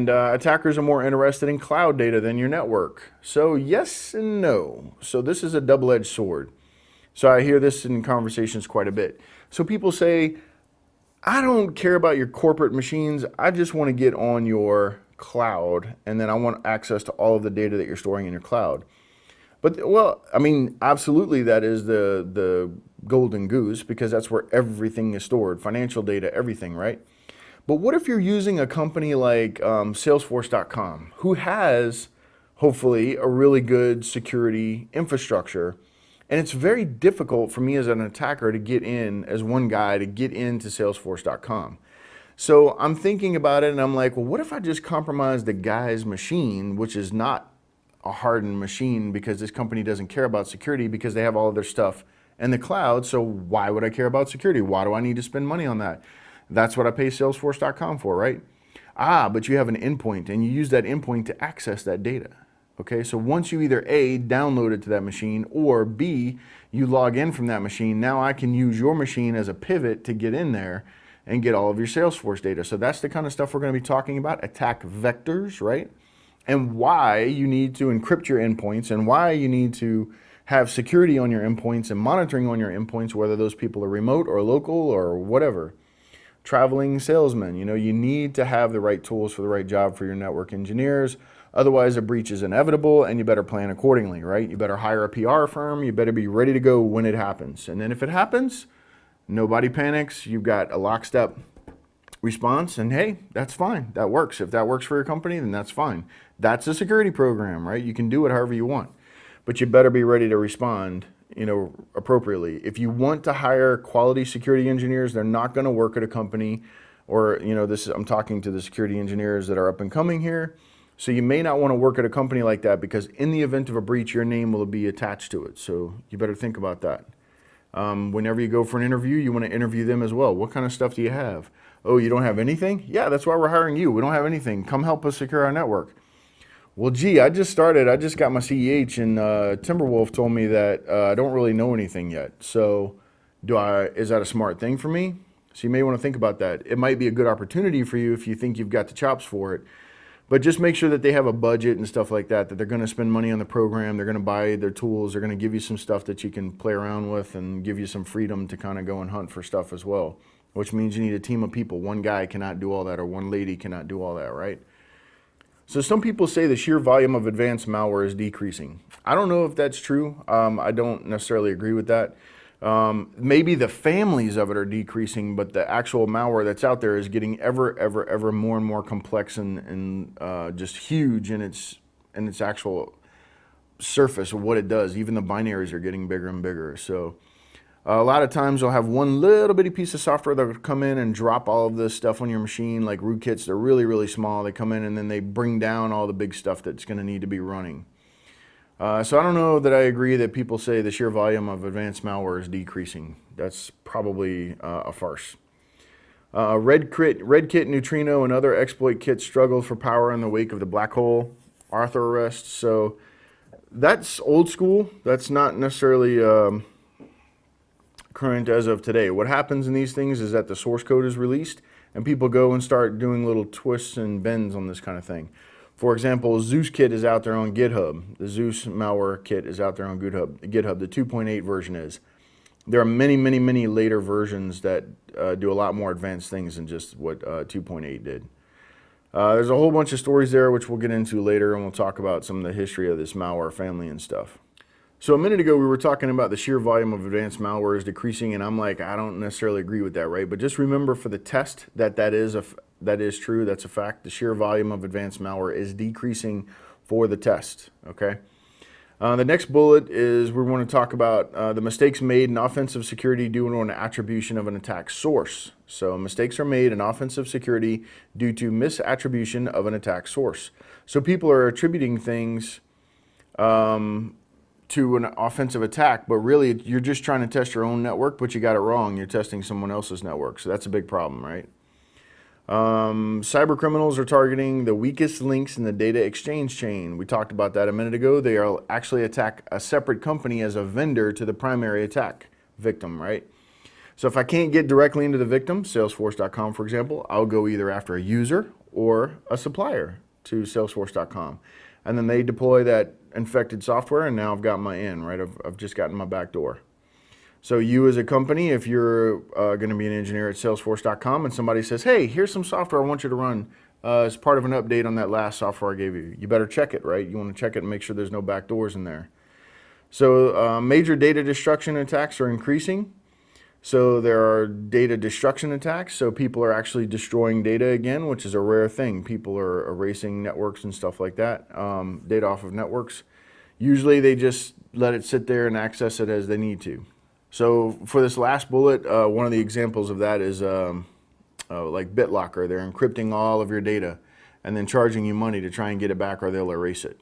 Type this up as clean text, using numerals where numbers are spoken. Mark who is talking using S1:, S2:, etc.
S1: And attackers are more interested in cloud data than your network. So yes and no. So this is a double-edged sword. So I hear this in conversations quite a bit. So people say, I don't care about your corporate machines. I just want to get on your cloud, and then I want access to all of the data that you're storing in your cloud. But, well, I mean, absolutely that is the golden goose, because that's where everything is stored, financial data, everything, right? But what if you're using a company like Salesforce.com, who has, hopefully, a really good security infrastructure, and it's very difficult for me as an attacker to get in, as one guy, to get into Salesforce.com. So I'm thinking about it, and I'm like, well, what if I just compromise the guy's machine, which is not a hardened machine, because this company doesn't care about security because they have all of their stuff in the cloud. So why would I care about security? Why do I need to spend money on that? That's what I pay Salesforce.com for, right? But you have an endpoint, and you use that endpoint to access that data. Okay, so once you either A, download it to that machine, or B, you log in from that machine, now I can use your machine as a pivot to get in there and get all of your Salesforce data. So that's the kind of stuff we're going to be talking about, attack vectors, right? And why you need to encrypt your endpoints, and why you need to have security on your endpoints and monitoring on your endpoints, whether those people are remote or local or whatever. Traveling salesmen, you need to have the right tools for the right job for your network engineers. Otherwise, a breach is inevitable, and you better plan accordingly, right? You better hire a PR firm. You better be ready to go when it happens. And then if it happens, nobody panics. You've got a lockstep response, and hey, that's fine. That works. If that works for your company, then that's fine. That's a security program, right? You can do it however you want, but you better be ready to respond, appropriately. If you want to hire quality security engineers, they're not going to work at a company, or, I'm talking to the security engineers that are up and coming here. So you may not want to work at a company like that, because in the event of a breach, your name will be attached to it. So you better think about that. Whenever you go for an interview, you want to interview them as well. What kind of stuff do you have? Oh, you don't have anything? Yeah, that's why we're hiring you. We don't have anything. Come help us secure our network. Well, gee, I just got my CEH, and Timberwolf told me that I don't really know anything yet. So is that a smart thing for me? So you may want to think about that. It might be a good opportunity for you if you think you've got the chops for it. But just make sure that they have a budget and stuff like that, that they're going to spend money on the program, they're going to buy their tools, they're going to give you some stuff that you can play around with, and give you some freedom to kind of go and hunt for stuff as well, which means you need a team of people. One guy cannot do all that, or one lady cannot do all that, right? So some people say the sheer volume of advanced malware is decreasing. I don't know if that's true. I don't necessarily agree with that. Maybe the families of it are decreasing, but the actual malware that's out there is getting ever more and more complex, and just huge in its actual surface of what it does. Even the binaries are getting bigger and bigger. So a lot of times they'll have one little bitty piece of software that will come in and drop all of this stuff on your machine, like rootkits. They're really small. They come in and then they bring down all the big stuff that's going to need to be running. So I don't know that I agree that people say the sheer volume of advanced malware is decreasing. That's probably a farce. Redkit, Neutrino, and other exploit kits struggled for power in the wake of the black hole Arthur arrest. So that's old school. That's not necessarily current as of today. What happens in these things is that the source code is released, and people go and start doing little twists and bends on this kind of thing. For example, Zeus kit is out there on GitHub. The Zeus malware kit is out there on GitHub. The 2.8 version is. There are many later versions that do a lot more advanced things than just what 2.8 did. There's a whole bunch of stories there, which we'll get into later, and we'll talk about some of the history of this malware family and stuff. So a minute ago, we were talking about the sheer volume of advanced malware is decreasing, and I'm like, I don't necessarily agree with that, right? But just remember for the test that is true. That's a fact. The sheer volume of advanced malware is decreasing for the test, okay? The next bullet is we want to talk about the mistakes made in offensive security due to an attribution of an attack source. So mistakes are made in offensive security due to misattribution of an attack source. So people are attributing things to an offensive attack, but really you're just trying to test your own network, but you got it wrong. You're testing someone else's network, so that's a big problem, right? Cyber criminals are targeting the weakest links in the data exchange chain. We talked about that a minute ago. They are actually attack a separate company as a vendor to the primary attack victim, right? So if I can't get directly into the victim, Salesforce.com for example, I'll go either after a user or a supplier to Salesforce.com. And then they deploy that infected software, and now I've got my in, right? I've just gotten my back door. So you as a company, if you're going to be an engineer at Salesforce.com and somebody says, hey, here's some software I want you to run as part of an update on that last software I gave you, you better check it, right? You want to check it and make sure there's no back doors in there. So major data destruction attacks are increasing. So there are data destruction attacks. So people are actually destroying data again, which is a rare thing. People are erasing networks and stuff like that, data off of networks. Usually they just let it sit there and access it as they need to. So for this last bullet, one of the examples of that is like BitLocker. They're encrypting all of your data and then charging you money to try and get it back, or they'll erase it.